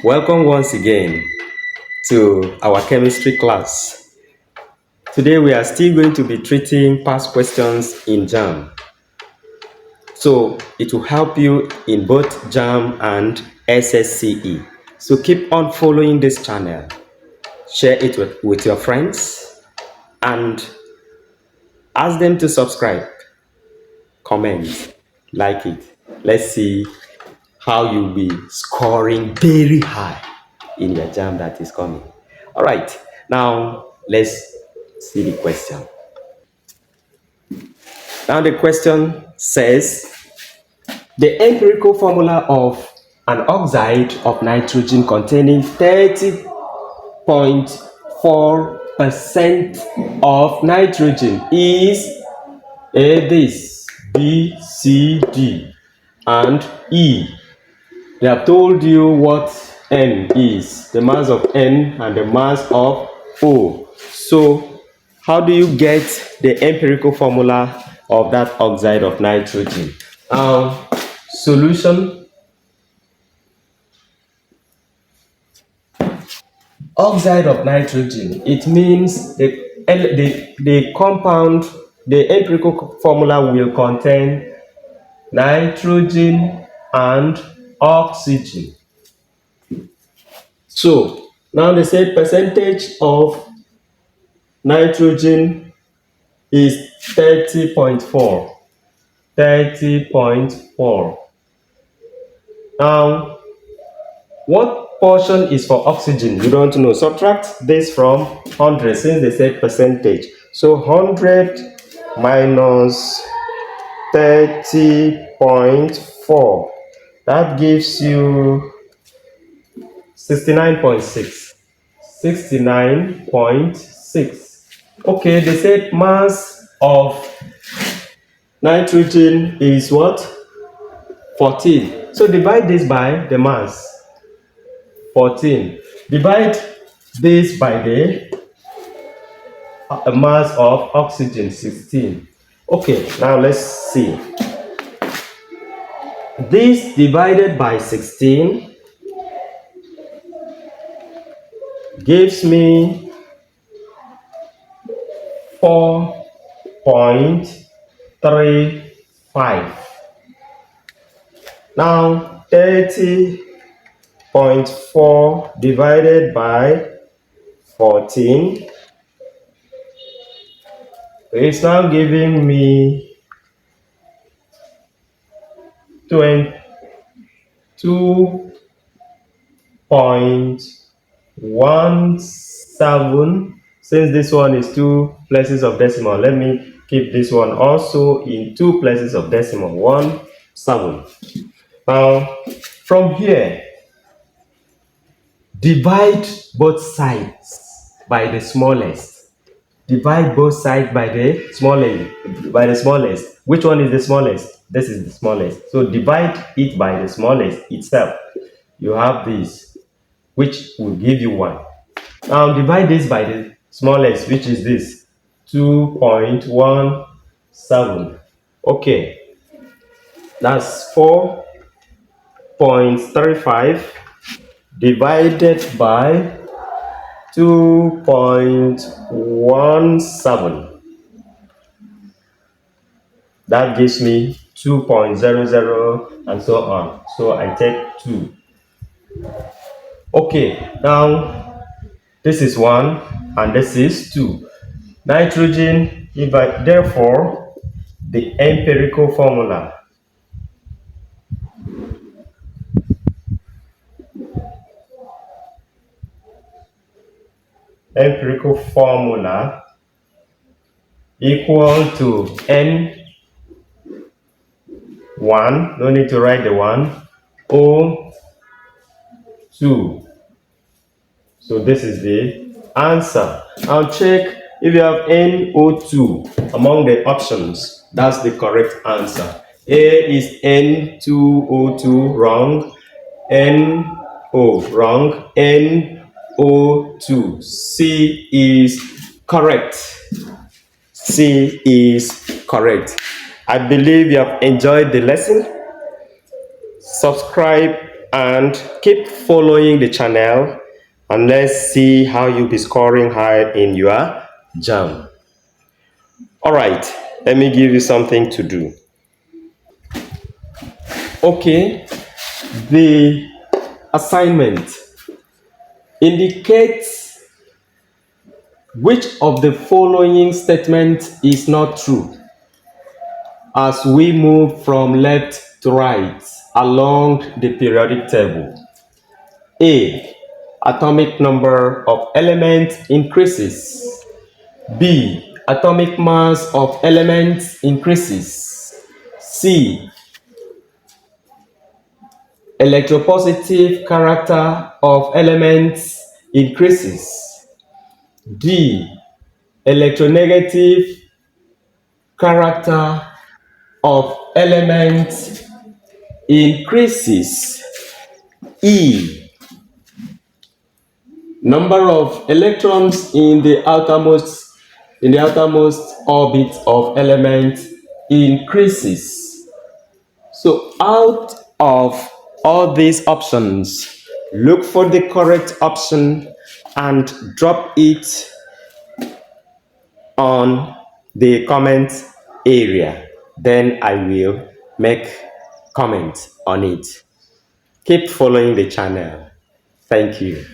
Welcome once again to our chemistry class. Today we are still going to be treating past questions in Jamb. So it will help you in both Jamb and SSCE. So keep on following this channel. Share it with your friends and ask them to subscribe, comment, like it. Let's see how you'll be scoring very high in your Jamb that is coming. All right, now let's see the question. Now the question says, the empirical formula of an oxide of nitrogen containing 30.4% of nitrogen is A, this, B, C, D, and E. They have told you what N is, the mass of N and the mass of O. So how do you get the empirical formula of that oxide of nitrogen? Solution. Oxide of nitrogen, it means the compound, the empirical formula will contain nitrogen and oxygen. So now they say percentage of nitrogen is 30.4. 30.4. Now, what portion is for oxygen? You don't know. Subtract this from 100 since they said percentage. So 100 minus 30.4. That gives you 69.6. 69.6. Okay, they said mass of nitrogen is what? 14. So divide this by the mass. 14. Divide this by the mass of oxygen, 16. Okay, now let's see. This divided by 16 gives me 4.35. Now 30.4 divided by 14 is now giving me 22.17. Since this one is 2 places of decimal, let me keep this one also in 2 places of decimal. 1, 7. Now from here, divide both sides by the smallest. Divide both sides by the smallest. Which one is the smallest? This is the smallest. So divide it by the smallest itself. You have this, which will give you 1. Now divide this by the smallest, which is this, 2.17. Okay, that's 4.35 divided by 2.17. That gives me 2.00 and so on. So I take 2. Okay, now this is 1 and this is 2. Nitrogen, therefore, the empirical formula equal to N1, no need to write the 1, O2. So this is the answer. Now check if you have NO2 among the options. That's the correct answer. A is N2O2, wrong. NO, wrong. NO2. C is correct. C is correct. I believe you have enjoyed the lesson. Subscribe and keep following the channel, and let's see how you'll be scoring high in your Jamb. All right, let me give you something to do. Okay, the assignment indicates which of the following statement is not true as we move from left to right along the periodic table. A. Atomic number of elements increases. B. Atomic mass of elements increases. C. Electropositive character of elements increases. D. Electronegative character of elements increases. E. Number of electrons in the outermost orbit of element increases. So out of all these options, look for the correct option and drop it on the comment area. Then I will make comment on it. Keep following the channel. Thank you.